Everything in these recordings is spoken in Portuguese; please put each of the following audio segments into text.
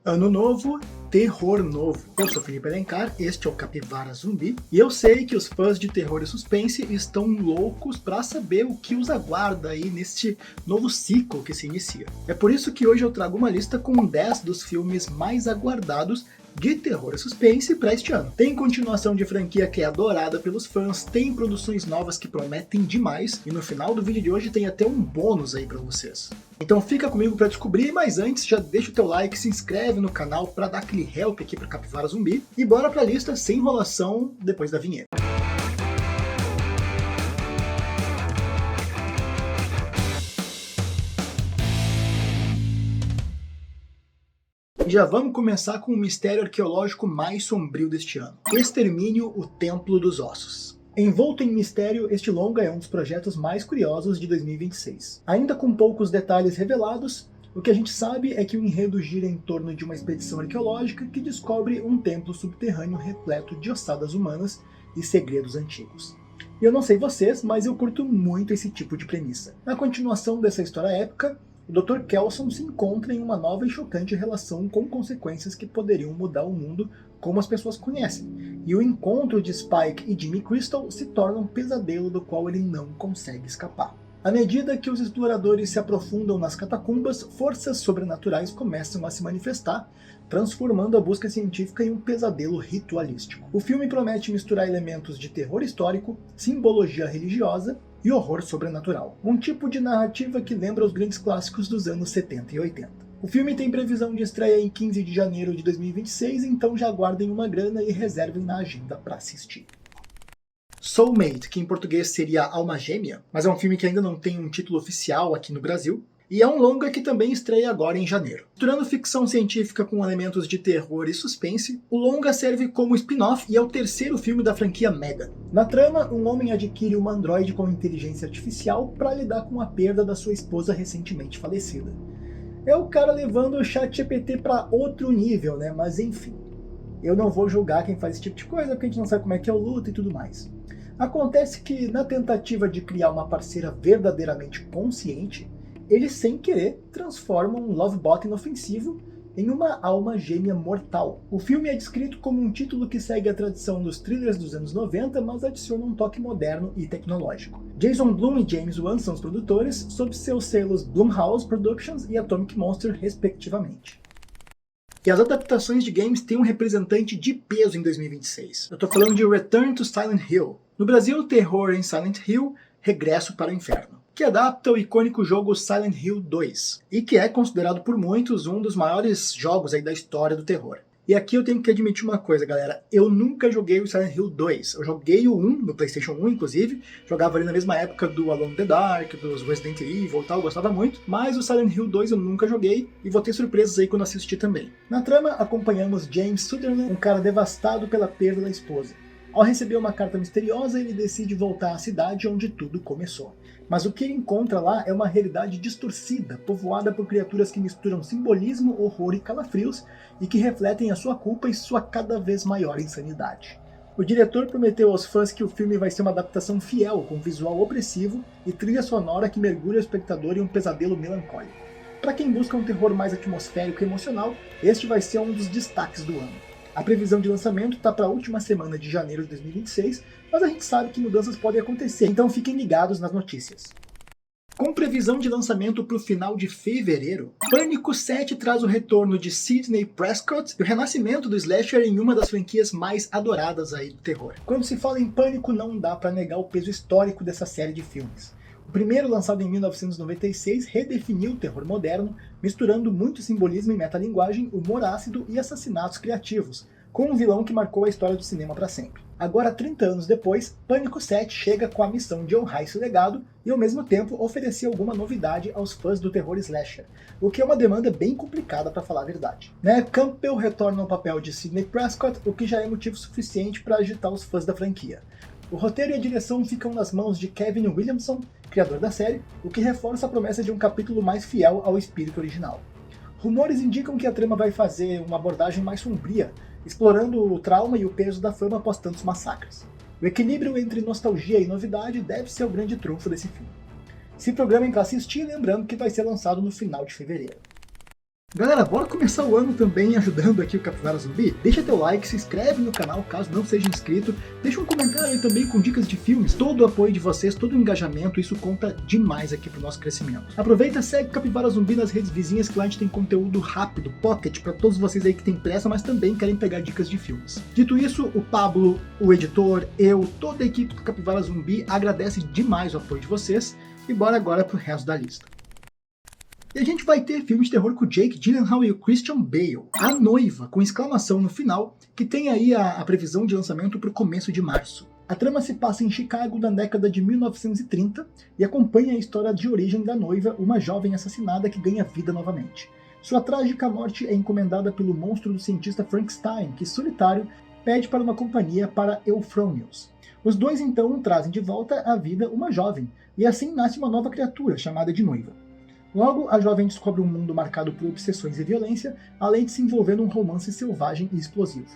Ano novo, terror novo. Eu sou Felipe Alencar, este é o Capivara Zumbi, e eu sei que os fãs de terror e suspense estão loucos para saber o que os aguarda aí neste novo ciclo que se inicia. É por isso que hoje eu trago uma lista com 10 dos filmes mais aguardados de terror e suspense para este ano. Tem continuação de franquia que é adorada pelos fãs, tem produções novas que prometem demais, e no final do vídeo de hoje tem até um bônus aí para vocês. Então fica comigo para descobrir, mas antes já deixa o teu like, se inscreve no canal para dar aquele help aqui para Capivara Zumbi, e bora para a lista sem enrolação depois da vinheta. Já vamos começar com o mistério arqueológico mais sombrio deste ano: Extermínio, o Templo dos Ossos. Envolto em mistério, este longa é um dos projetos mais curiosos de 2026. Ainda com poucos detalhes revelados, o que a gente sabe é que o enredo gira em torno de uma expedição arqueológica que descobre um templo subterrâneo repleto de ossadas humanas e segredos antigos. E eu não sei vocês, mas eu curto muito esse tipo de premissa. Na continuação dessa história épica, o Dr. Kelson se encontra em uma nova e chocante relação com consequências que poderiam mudar o mundo como as pessoas conhecem, e o encontro de Spike e Jimmy Crystal se torna um pesadelo do qual ele não consegue escapar. À medida que os exploradores se aprofundam nas catacumbas, forças sobrenaturais começam a se manifestar, transformando a busca científica em um pesadelo ritualístico. O filme promete misturar elementos de terror histórico, simbologia religiosa e horror sobrenatural. Um tipo de narrativa que lembra os grandes clássicos dos anos 70 e 80. O filme tem previsão de estreia em 15 de janeiro de 2026, então já guardem uma grana e reservem na agenda para assistir. Soulmate, que em português seria Alma Gêmea, mas é um filme que ainda não tem um título oficial aqui no Brasil, e é um longa que também estreia agora em janeiro. Misturando ficção científica com elementos de terror e suspense, o longa serve como spin-off e é o terceiro filme da franquia Megan. Na trama, um homem adquire uma androide com inteligência artificial para lidar com a perda da sua esposa recentemente falecida. É o cara levando o ChatGPT para outro nível, né? Mas enfim, eu não vou julgar quem faz esse tipo de coisa, porque a gente não sabe como é que é o luto e tudo mais. Acontece que, na tentativa de criar uma parceira verdadeiramente consciente, eles, sem querer, transformam um Lovebot inofensivo em uma alma gêmea mortal. O filme é descrito como um título que segue a tradição dos thrillers dos anos 90, mas adiciona um toque moderno e tecnológico. Jason Blum e James Wan são os produtores, sob seus selos Blumhouse Productions e Atomic Monster, respectivamente. E as adaptações de games têm um representante de peso em 2026. Eu tô falando de Return to Silent Hill. No Brasil, terror em Silent Hill, Regresso para o Inferno, que adapta o icônico jogo Silent Hill 2, e que é considerado por muitos um dos maiores jogos aí da história do terror. E aqui eu tenho que admitir uma coisa, galera: eu nunca joguei o Silent Hill 2, eu joguei o 1, no PlayStation 1 inclusive, jogava ali na mesma época do Alone in the Dark, dos Resident Evil e tal, eu gostava muito, mas o Silent Hill 2 eu nunca joguei, e vou ter surpresas aí quando assistir também. Na trama, acompanhamos James Sutherland, um cara devastado pela perda da esposa. Ao receber uma carta misteriosa, ele decide voltar à cidade onde tudo começou. Mas o que ele encontra lá é uma realidade distorcida, povoada por criaturas que misturam simbolismo, horror e calafrios, e que refletem a sua culpa e sua cada vez maior insanidade. O diretor prometeu aos fãs que o filme vai ser uma adaptação fiel, com visual opressivo e trilha sonora que mergulha o espectador em um pesadelo melancólico. Para quem busca um terror mais atmosférico e emocional, este vai ser um dos destaques do ano. A previsão de lançamento está para a última semana de janeiro de 2026, mas a gente sabe que mudanças podem acontecer, então fiquem ligados nas notícias. Com previsão de lançamento para o final de fevereiro, Pânico 7 traz o retorno de Sidney Prescott e o renascimento do slasher em uma das franquias mais adoradas aí do terror. Quando se fala em Pânico, não dá para negar o peso histórico dessa série de filmes. O primeiro, lançado em 1996, redefiniu o terror moderno, misturando muito simbolismo e metalinguagem, humor ácido e assassinatos criativos, com um vilão que marcou a história do cinema para sempre. Agora, 30 anos depois, Pânico 7 chega com a missão de honrar esse legado e, ao mesmo tempo, oferecer alguma novidade aos fãs do terror slasher, o que é uma demanda bem complicada para falar a verdade. Neve Campbell retorna ao papel de Sidney Prescott, o que já é motivo suficiente para agitar os fãs da franquia. O roteiro e a direção ficam nas mãos de Kevin Williamson, criador da série, o que reforça a promessa de um capítulo mais fiel ao espírito original. Rumores indicam que a trama vai fazer uma abordagem mais sombria, explorando o trauma e o peso da fama após tantos massacres. O equilíbrio entre nostalgia e novidade deve ser o grande trunfo desse filme. Se programem para assistir, lembrando que vai ser lançado no final de fevereiro. Galera, bora começar o ano também ajudando aqui o Capivara Zumbi? Deixa teu like, se inscreve no canal caso não seja inscrito, deixa um comentário aí também com dicas de filmes, todo o apoio de vocês, todo o engajamento, isso conta demais aqui pro nosso crescimento. Aproveita, segue o Capivara Zumbi nas redes vizinhas que lá a gente tem conteúdo rápido, pocket, pra todos vocês aí que tem pressa, mas também querem pegar dicas de filmes. Dito isso, o Pablo, o editor, eu, toda a equipe do Capivara Zumbi agradece demais o apoio de vocês e bora agora pro resto da lista. E a gente vai ter filme de terror com o Jake Gyllenhaal e o Christian Bale. A Noiva, com exclamação no final, que tem aí a previsão de lançamento para o começo de março. A trama se passa em Chicago na década de 1930 e acompanha a história de origem da noiva, uma jovem assassinada que ganha vida novamente. Sua trágica morte é encomendada pelo monstro do cientista Frankenstein, que, solitário, pede para uma companhia para Euphronius. Os dois então trazem de volta à vida uma jovem, e assim nasce uma nova criatura chamada de Noiva. Logo, a jovem descobre um mundo marcado por obsessões e violência, além de se envolver num romance selvagem e explosivo.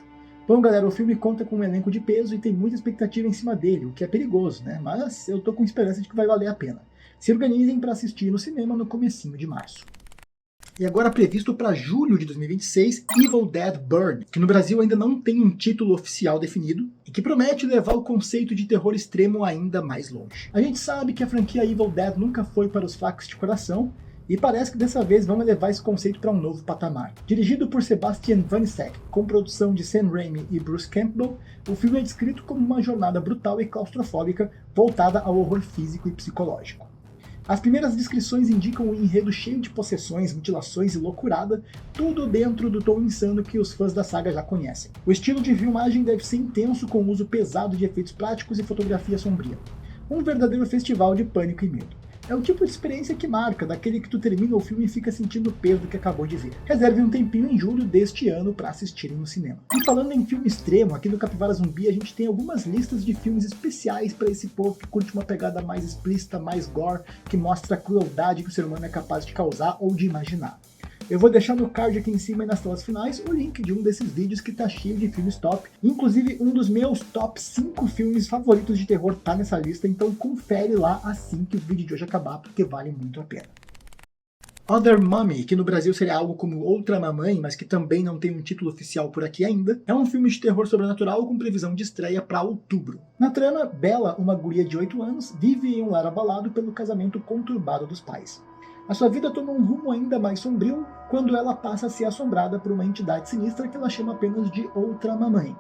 Bom, galera, o filme conta com um elenco de peso e tem muita expectativa em cima dele, o que é perigoso, né? Mas eu tô com esperança de que vai valer a pena. Se organizem para assistir no cinema no comecinho de março. E agora previsto para julho de 2026, Evil Dead Burn, que no Brasil ainda não tem um título oficial definido, e que promete levar o conceito de terror extremo ainda mais longe. A gente sabe que a franquia Evil Dead nunca foi para os fracos de coração, e parece que dessa vez vão elevar esse conceito para um novo patamar. Dirigido por Sebastian Vanisek, com produção de Sam Raimi e Bruce Campbell, o filme é descrito como uma jornada brutal e claustrofóbica voltada ao horror físico e psicológico. As primeiras descrições indicam um enredo cheio de possessões, mutilações e loucurada, tudo dentro do tom insano que os fãs da saga já conhecem. O estilo de filmagem deve ser intenso, com o uso pesado de efeitos práticos e fotografia sombria. Um verdadeiro festival de pânico e medo. É o tipo de experiência que marca, daquele que tu termina o filme e fica sentindo o peso do que acabou de ver. Reserve um tempinho em julho deste ano para assistirem no cinema. E falando em filme extremo, aqui no Capivara Zumbi a gente tem algumas listas de filmes especiais para esse povo que curte uma pegada mais explícita, mais gore, que mostra a crueldade que o ser humano é capaz de causar ou de imaginar. Eu vou deixar no card aqui em cima e nas telas finais o link de um desses vídeos que tá cheio de filmes top. Inclusive, um dos meus top 5 filmes favoritos de terror tá nessa lista, então confere lá assim que o vídeo de hoje acabar, porque vale muito a pena. Other Mommy, que no Brasil seria algo como Outra Mamãe, mas que também não tem um título oficial por aqui ainda, é um filme de terror sobrenatural com previsão de estreia para outubro. Na trama, Bella, uma guria de 8 anos, vive em um lar abalado pelo casamento conturbado dos pais. A sua vida toma um rumo ainda mais sombrio quando ela passa a ser assombrada por uma entidade sinistra que ela chama apenas de Outra Mamãe.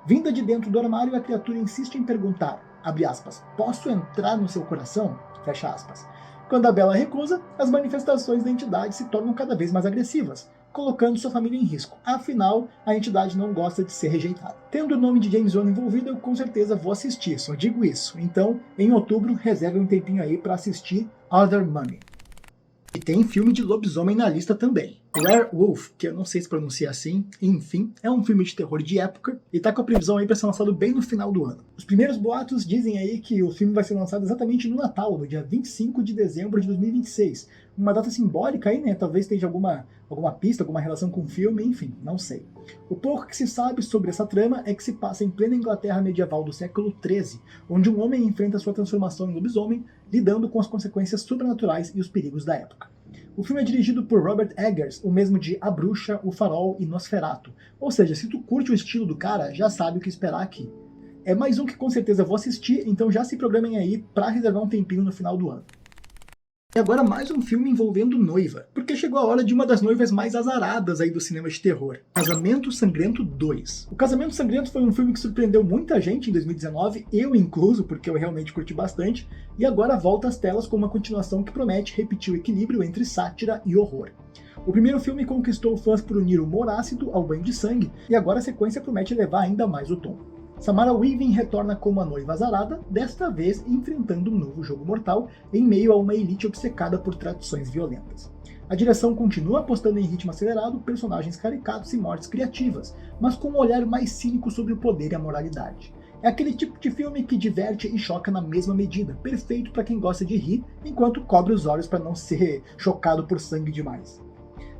Vinda de dentro do armário, a criatura insiste em perguntar, abre aspas, posso entrar no seu coração? Fecha aspas. Quando a Bella recusa, as manifestações da entidade se tornam cada vez mais agressivas, colocando sua família em risco. Afinal, a entidade não gosta de ser rejeitada. Tendo o nome de James Wan envolvido, eu com certeza vou assistir, só digo isso. Então, em outubro, reserve um tempinho aí para assistir Other Mommy. E tem filme de lobisomem na lista também. Werewolf, que eu não sei se pronuncia assim, enfim, é um filme de terror de época e tá com a previsão aí para ser lançado bem no final do ano. Os primeiros boatos dizem aí que o filme vai ser lançado exatamente no Natal, no dia 25 de dezembro de 2026. Uma data simbólica aí, né? Talvez tenha alguma pista, alguma relação com o filme, enfim, não sei. O pouco que se sabe sobre essa trama é que se passa em plena Inglaterra medieval do século XIII, onde um homem enfrenta sua transformação em lobisomem, lidando com as consequências sobrenaturais e os perigos da época. O filme é dirigido por Robert Eggers, o mesmo de A Bruxa, O Farol e Nosferatu. Ou seja, se tu curte o estilo do cara, já sabe o que esperar aqui. É mais um que com certeza vou assistir, então já se programem aí para reservar um tempinho no final do ano. E agora mais um filme envolvendo noiva, porque chegou a hora de uma das noivas mais azaradas aí do cinema de terror, Casamento Sangrento 2. O Casamento Sangrento foi um filme que surpreendeu muita gente em 2019, eu incluso, porque eu realmente curti bastante, e agora volta às telas com uma continuação que promete repetir o equilíbrio entre sátira e horror. O primeiro filme conquistou fãs por unir o humor ácido ao banho de sangue, e agora a sequência promete levar ainda mais o tom. Samara Weaving retorna como a noiva azarada, desta vez enfrentando um novo jogo mortal em meio a uma elite obcecada por tradições violentas. A direção continua apostando em ritmo acelerado, personagens caricatos e mortes criativas, mas com um olhar mais cínico sobre o poder e a moralidade. É aquele tipo de filme que diverte e choca na mesma medida, perfeito para quem gosta de rir, enquanto cobre os olhos para não ser chocado por sangue demais.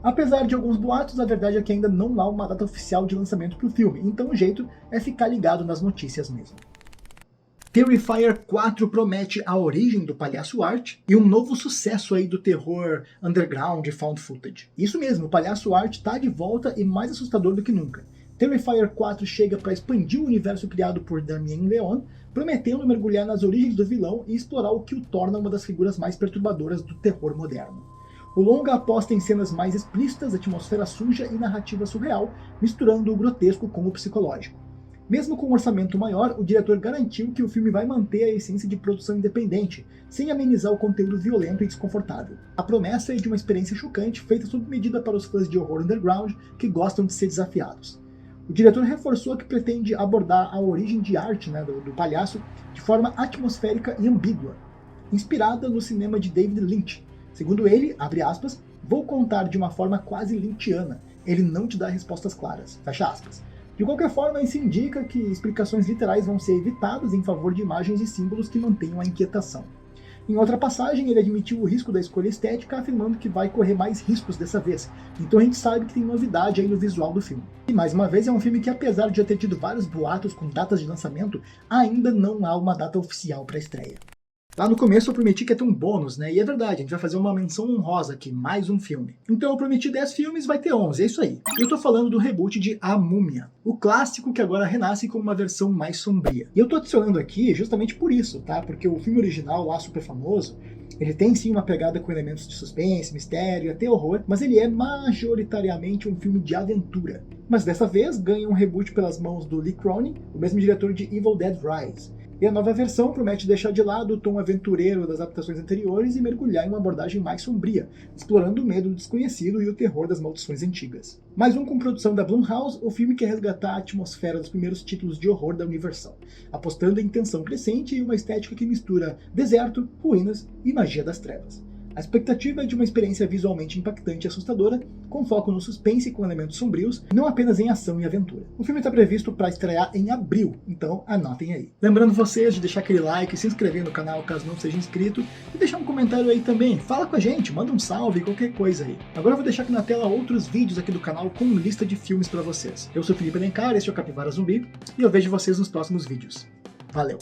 Apesar de alguns boatos, a verdade é que ainda não há uma data oficial de lançamento para o filme, então o jeito é ficar ligado nas notícias mesmo. Terrifier 4 promete a origem do palhaço Art e um novo sucesso aí do terror underground e found footage. Isso mesmo, o palhaço Art tá de volta e mais assustador do que nunca. Terrifier 4 chega para expandir o universo criado por Damien Leone, prometendo mergulhar nas origens do vilão e explorar o que o torna uma das figuras mais perturbadoras do terror moderno. O longa aposta em cenas mais explícitas, atmosfera suja e narrativa surreal, misturando o grotesco com o psicológico. Mesmo com um orçamento maior, o diretor garantiu que o filme vai manter a essência de produção independente, sem amenizar o conteúdo violento e desconfortável. A promessa é de uma experiência chocante, feita sob medida para os fãs de horror underground que gostam de ser desafiados. O diretor reforçou que pretende abordar a origem de Art, do palhaço, de forma atmosférica e ambígua, inspirada no cinema de David Lynch. Segundo ele, abre aspas, vou contar de uma forma quase lynchiana, ele não te dá respostas claras, fecha aspas. De qualquer forma, isso indica que explicações literais vão ser evitadas em favor de imagens e símbolos que mantenham a inquietação. Em outra passagem, ele admitiu o risco da escolha estética, afirmando que vai correr mais riscos dessa vez. Então a gente sabe que tem novidade aí no visual do filme. E mais uma vez, é um filme que, apesar de já ter tido vários boatos com datas de lançamento, ainda não há uma data oficial para a estreia. Lá no começo eu prometi que ia ter um bônus, né? E é verdade, a gente vai fazer uma menção honrosa aqui, mais um filme. Então eu prometi 10 filmes, vai ter 11, é isso aí. Eu tô falando do reboot de A Múmia, o clássico que agora renasce com uma versão mais sombria. E eu tô adicionando aqui justamente por isso, tá? Porque o filme original, lá super famoso, ele tem sim uma pegada com elementos de suspense, mistério, até horror, mas ele é majoritariamente um filme de aventura. Mas dessa vez ganha um reboot pelas mãos do Lee Cronin, o mesmo diretor de Evil Dead Rise. E a nova versão promete deixar de lado o tom aventureiro das adaptações anteriores e mergulhar em uma abordagem mais sombria, explorando o medo do desconhecido e o terror das maldições antigas. Mais um com produção da Blumhouse, o filme quer resgatar a atmosfera dos primeiros títulos de horror da Universal, apostando em tensão crescente e uma estética que mistura deserto, ruínas e magia das trevas. A expectativa é de uma experiência visualmente impactante e assustadora, com foco no suspense com elementos sombrios, não apenas em ação e aventura. O filme está previsto para estrear em abril, então anotem aí. Lembrando vocês de deixar aquele like, se inscrever no canal caso não seja inscrito, e deixar um comentário aí também. Fala com a gente, manda um salve, qualquer coisa aí. Agora eu vou deixar aqui na tela outros vídeos aqui do canal com lista de filmes para vocês. Eu sou Felipe Alencar, este é o Capivara Zumbi, e eu vejo vocês nos próximos vídeos. Valeu!